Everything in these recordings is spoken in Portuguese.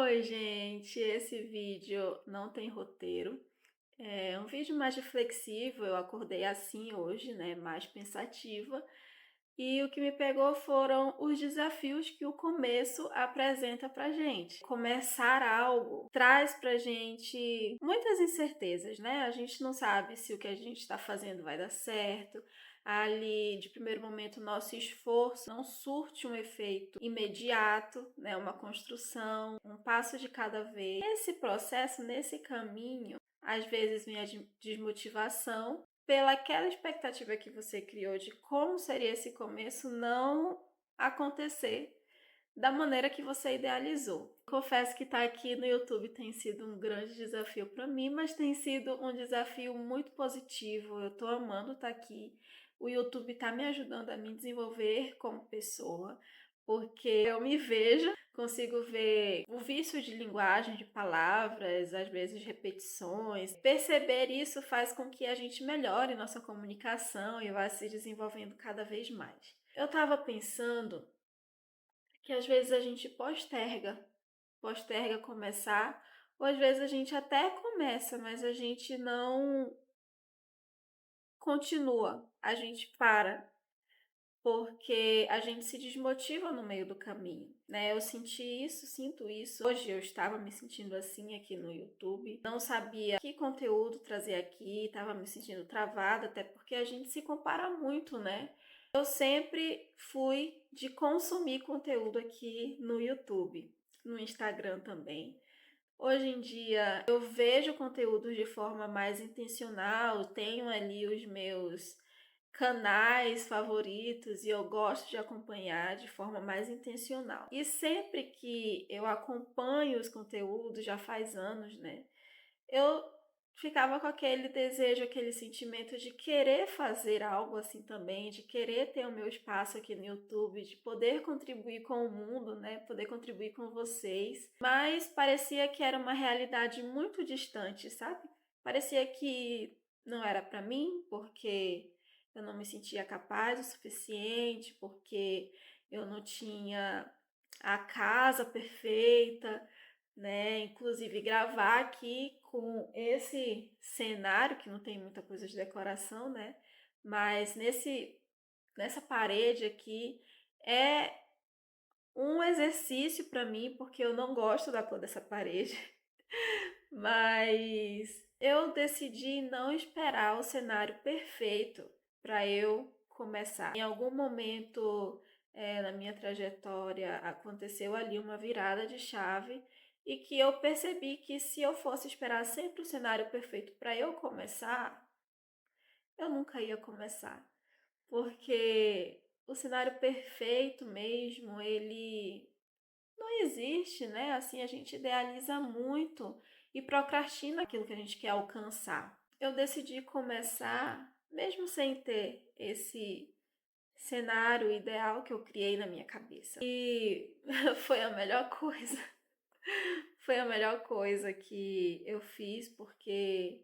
Oi, gente! Esse vídeo não tem roteiro. É um vídeo mais reflexivo. Eu acordei assim hoje, né? Mais pensativa. E o que me pegou foram os desafios que o começo apresenta pra gente. Começar algo traz pra gente muitas incertezas, né? A gente não sabe se o que a gente está fazendo vai dar certo. Ali, de primeiro momento, nosso esforço não surte um efeito imediato, né? Uma construção, um passo de cada vez. Nesse processo, nesse caminho, às vezes vem a desmotivação pela aquela expectativa que você criou de como seria esse começo não acontecer da maneira que você idealizou. Confesso que estar aqui no YouTube tem sido um grande desafio para mim, mas tem sido um desafio muito positivo. Eu estou amando estar aqui. O YouTube está me ajudando a me desenvolver como pessoa, porque eu me vejo, consigo ver o vício de linguagem, de palavras, às vezes repetições. Perceber isso faz com que a gente melhore nossa comunicação e vá se desenvolvendo cada vez mais. Eu estava pensando que às vezes a gente posterga começar, ou às vezes a gente até começa, mas a gente não continua, a gente para, porque a gente se desmotiva no meio do caminho, né? Eu sinto isso. Hoje eu estava me sentindo assim aqui no YouTube, não sabia que conteúdo trazer aqui, estava me sentindo travada, até porque a gente se compara muito, né? Eu sempre fui de consumir conteúdo aqui no YouTube, no Instagram também. Hoje em dia eu vejo conteúdos de forma mais intencional, tenho ali os meus canais favoritos e eu gosto de acompanhar de forma mais intencional. E sempre que eu acompanho os conteúdos, já faz anos, né? Eu ficava com aquele desejo, aquele sentimento de querer fazer algo assim também, de querer ter o meu espaço aqui no YouTube, de poder contribuir com o mundo, né? Poder contribuir com vocês. Mas parecia que era uma realidade muito distante, sabe? Parecia que não era para mim, porque eu não me sentia capaz o suficiente, porque eu não tinha a casa perfeita, né? Inclusive gravar aqui com esse cenário que não tem muita coisa de decoração, né? Mas nessa parede aqui é um exercício para mim, porque eu não gosto da cor dessa parede. Mas eu decidi não esperar o cenário perfeito para eu começar. Em algum momento na minha trajetória aconteceu ali uma virada de chave e que eu percebi que se eu fosse esperar sempre o cenário perfeito para eu começar, eu nunca ia começar. Porque o cenário perfeito mesmo, ele não existe, né? Assim, a gente idealiza muito e procrastina aquilo que a gente quer alcançar. Eu decidi começar, mesmo sem ter esse cenário ideal que eu criei na minha cabeça. E foi a melhor coisa. Foi a melhor coisa que eu fiz, porque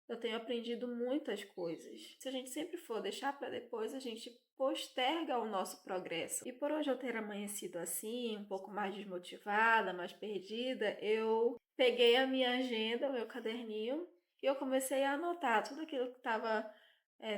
eu tenho aprendido muitas coisas. Se a gente sempre for deixar para depois, a gente posterga o nosso progresso. E por hoje eu ter amanhecido assim, um pouco mais desmotivada, mais perdida, eu peguei a minha agenda, o meu caderninho, e eu comecei a anotar tudo aquilo que estava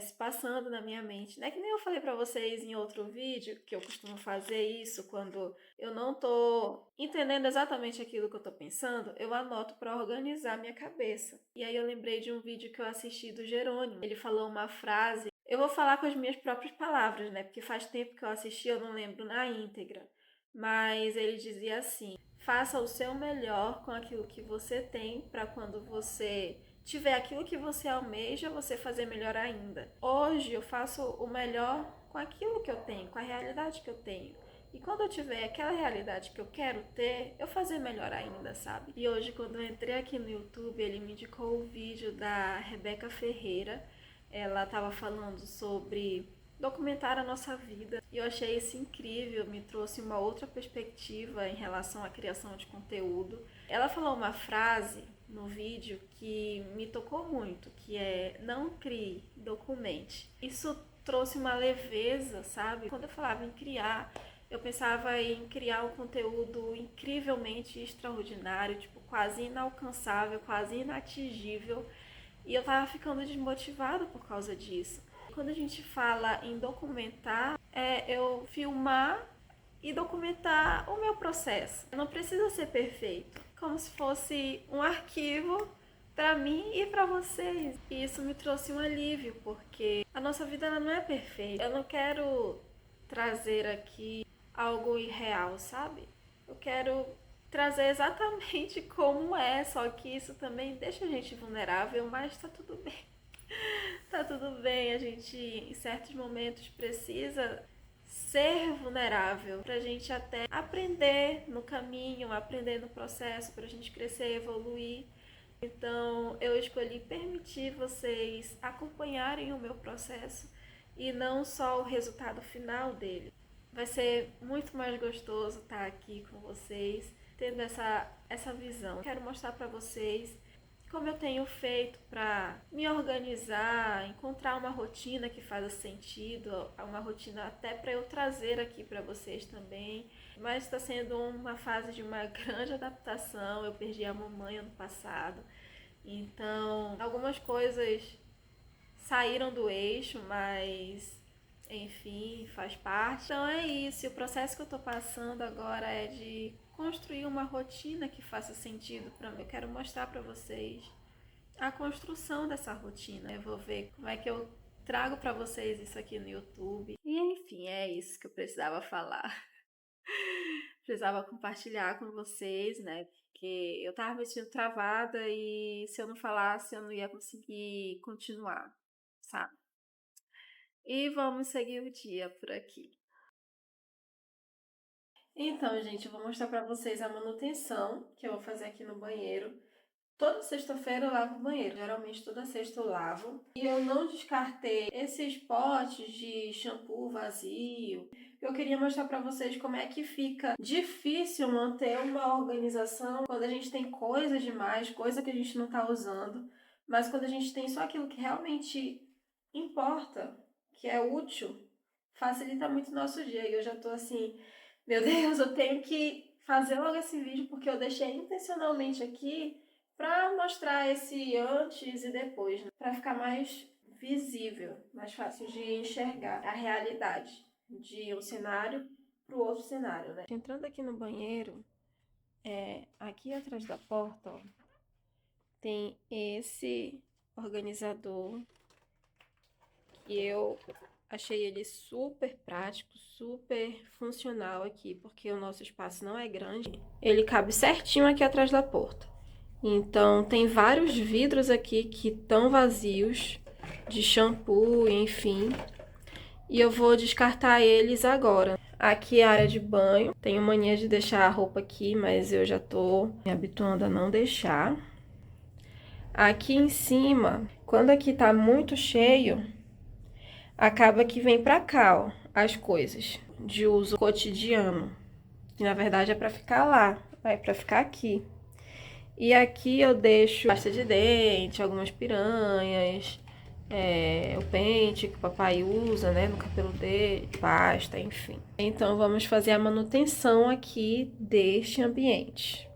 se passando na minha mente, né? Que nem eu falei para vocês em outro vídeo, que eu costumo fazer isso quando eu não tô entendendo exatamente aquilo que eu tô pensando, eu anoto para organizar minha cabeça. E aí eu lembrei de um vídeo que eu assisti do Jerônimo. Ele falou uma frase, eu vou falar com as minhas próprias palavras, né? Porque faz tempo que eu assisti, eu não lembro na íntegra. Mas ele dizia assim: faça o seu melhor com aquilo que você tem para quando você tiver aquilo que você almeja, você fazer melhor ainda. Hoje eu faço o melhor com aquilo que eu tenho, com a realidade que eu tenho. E quando eu tiver aquela realidade que eu quero ter, eu fazer melhor ainda, sabe? E hoje, quando eu entrei aqui no YouTube, ele me indicou o vídeo da Rebeca Ferreira. Ela estava falando sobre documentar a nossa vida. E eu achei isso incrível, me trouxe uma outra perspectiva em relação à criação de conteúdo. Ela falou uma frase no vídeo que me tocou muito, que é: não crie, documente. Isso trouxe uma leveza, sabe? Quando eu falava em criar, Eu pensava em criar um conteúdo incrivelmente extraordinário, tipo, quase inalcançável, quase inatingível. E eu tava ficando desmotivada por causa disso. Quando a gente fala em documentar, é eu filmar e documentar o meu processo. Não precisa ser perfeito, como se fosse um arquivo para mim e para vocês. E isso me trouxe um alívio, porque a nossa vida ela não é perfeita. Eu não quero trazer aqui algo irreal, sabe? Eu quero trazer exatamente como é, só que isso também deixa a gente vulnerável, mas tá tudo bem. Tá tudo bem, a gente em certos momentos precisa ser vulnerável pra gente até aprender no caminho, aprender no processo, pra gente crescer, evoluir. Então, eu escolhi permitir vocês acompanharem o meu processo e não só o resultado final dele. Vai ser muito mais gostoso estar aqui com vocês, tendo essa visão. Quero mostrar para vocês como eu tenho feito para me organizar, encontrar uma rotina que faça sentido, uma rotina até para eu trazer aqui para vocês também. Mas está sendo uma fase de uma grande adaptação. Eu perdi a mamãe ano passado, então algumas coisas saíram do eixo, mas enfim, faz parte. Então é isso. E o processo que eu tô passando agora é de construir uma rotina que faça sentido para mim. Eu quero mostrar para vocês a construção dessa rotina. Eu vou ver como é que eu trago para vocês isso aqui no YouTube. E enfim, é isso que eu precisava falar. Precisava compartilhar com vocês, né? Porque eu tava me sentindo travada e se eu não falasse, eu não ia conseguir continuar, sabe? E vamos seguir o dia por aqui. Então, gente, eu vou mostrar pra vocês a manutenção que eu vou fazer aqui no banheiro. Toda sexta-feira eu lavo o banheiro. Geralmente toda sexta eu lavo. E eu não descartei esses potes de shampoo vazio. Eu queria mostrar pra vocês como é que fica difícil manter uma organização quando a gente tem coisa demais, coisa que a gente não tá usando. Mas quando a gente tem só aquilo que realmente importa, que é útil, facilita muito o nosso dia. E eu já tô assim, meu Deus, eu tenho que fazer logo esse vídeo porque eu deixei intencionalmente aqui para mostrar esse antes e depois, né? Para ficar mais visível, mais fácil de enxergar a realidade de um cenário para o outro cenário, né? Entrando aqui no banheiro, aqui atrás da porta, ó, tem esse organizador que eu achei ele super prático, super funcional aqui, porque o nosso espaço não é grande. Ele cabe certinho aqui atrás da porta. Então, tem vários vidros aqui que estão vazios de shampoo, enfim. E eu vou descartar eles agora. Aqui é a área de banho. Tenho mania de deixar a roupa aqui, mas eu já tô me habituando a não deixar. Aqui em cima, quando aqui tá muito cheio, acaba que vem pra cá, ó, as coisas de uso cotidiano. Que na verdade é pra ficar lá, é pra ficar aqui. E aqui eu deixo pasta de dente, algumas piranhas, o pente que o papai usa, né, no cabelo dele, pasta, enfim. Então vamos fazer a manutenção aqui deste ambiente.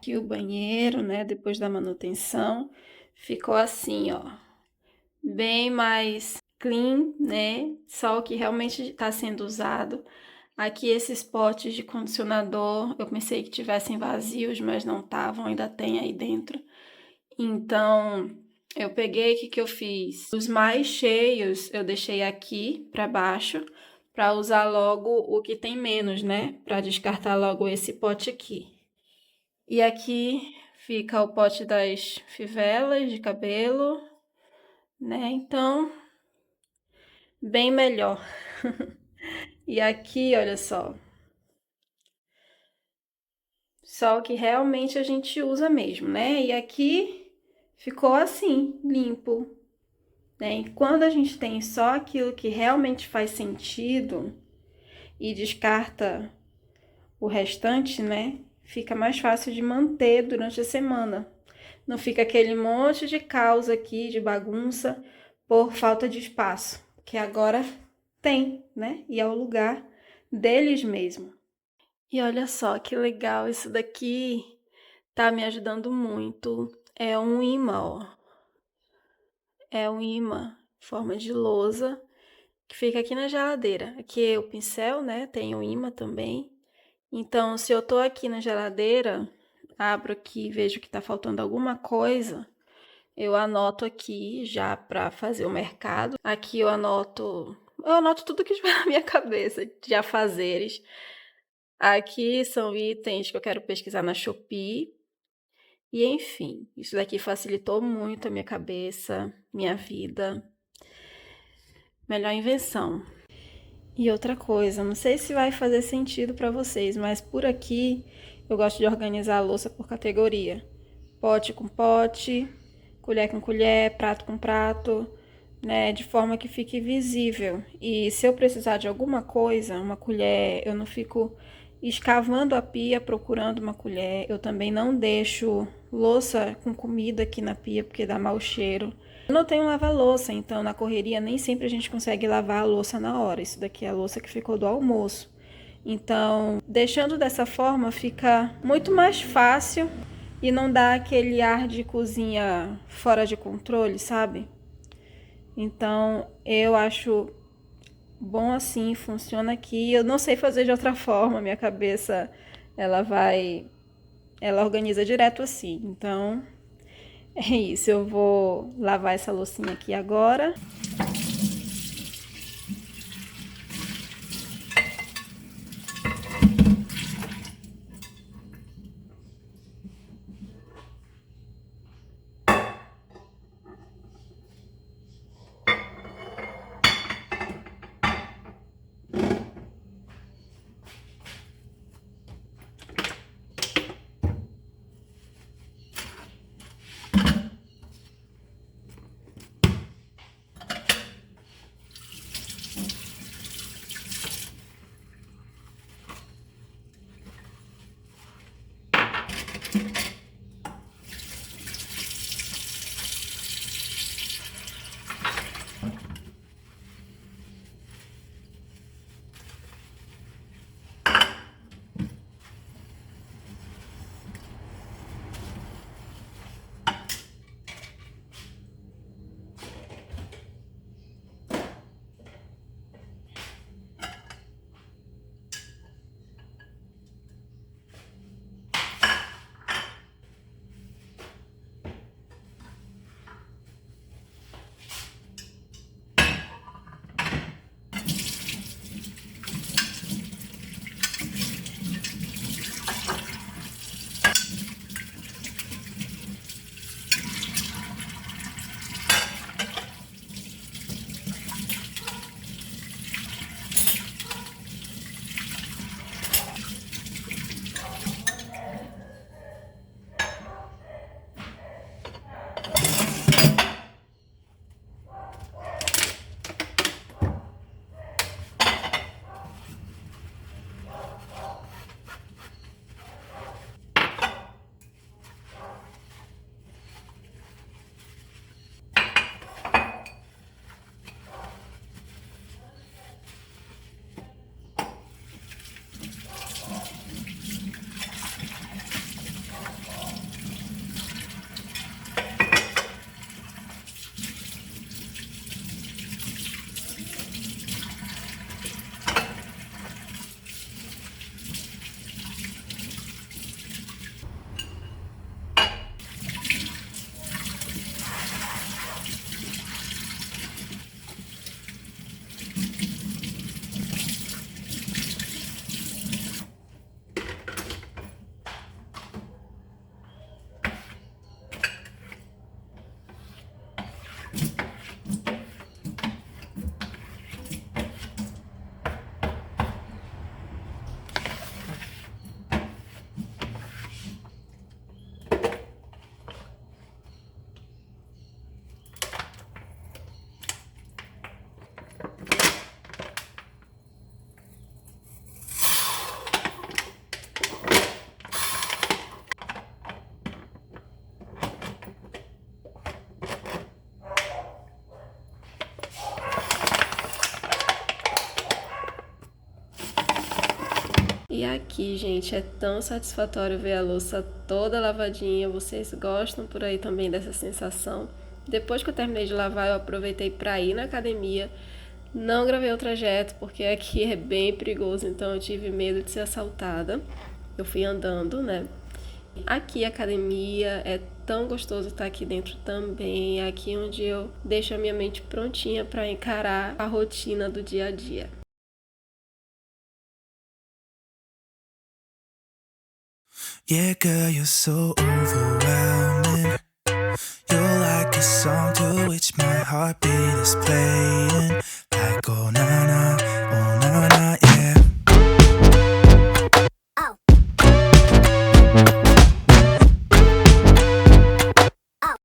Aqui o banheiro, né, depois da manutenção, ficou assim, ó, bem mais clean, né, só o que realmente está sendo usado. Aqui esses potes de condicionador, eu pensei que tivessem vazios, mas não estavam, ainda tem aí dentro. Então, eu peguei, o que eu fiz? Os mais cheios eu deixei aqui para baixo, para usar logo o que tem menos, né? Para descartar logo esse pote aqui. E aqui fica o pote das fivelas de cabelo, né? Então, bem melhor. E aqui, olha só. Só que realmente a gente usa mesmo, né? E aqui ficou assim, limpo, né? E quando a gente tem só aquilo que realmente faz sentido e descarta o restante, né? Fica mais fácil de manter durante a semana. Não fica aquele monte de caos aqui, de bagunça, por falta de espaço, que agora tem, né? E é o lugar deles mesmo. E olha só que legal, isso daqui tá me ajudando muito. É um imã, ó. É um imã em forma de lousa que fica aqui na geladeira. Aqui é o pincel, né? Tem o imã também. Então, se eu tô aqui na geladeira, abro aqui e vejo que tá faltando alguma coisa, eu anoto aqui já para fazer o mercado. Aqui eu anoto tudo que tiver na minha cabeça de afazeres. Aqui são itens que eu quero pesquisar na Shopee. E enfim, isso daqui facilitou muito a minha cabeça, minha vida. Melhor invenção. E outra coisa, não sei se vai fazer sentido para vocês, mas por aqui eu gosto de organizar a louça por categoria. Pote com pote, colher com colher, prato com prato, né, de forma que fique visível. E se eu precisar de alguma coisa, uma colher, eu não fico escavando a pia procurando uma colher. Eu também não deixo louça com comida aqui na pia porque dá mau cheiro. Eu não tenho lava-louça, então na correria nem sempre a gente consegue lavar a louça na hora. Isso daqui é a louça que ficou do almoço. Então, deixando dessa forma fica muito mais fácil e não dá aquele ar de cozinha fora de controle, sabe? Então, eu acho bom assim, funciona aqui. Eu não sei fazer de outra forma, minha cabeça ela organiza direto assim. Então, é isso, eu vou lavar essa loucinha aqui agora. E aqui, gente, é tão satisfatório ver a louça toda lavadinha. Vocês gostam por aí também dessa sensação? Depois que eu terminei de lavar, eu aproveitei para ir na academia. Não gravei o trajeto porque aqui é bem perigoso, então eu tive medo de ser assaltada. Eu fui andando, né? Aqui a academia é tão gostoso estar aqui dentro também. É aqui onde eu deixo a minha mente prontinha para encarar a rotina do dia a dia. Yeah, girl, you're so overwhelming. You're like a song to which my heartbeat is playing.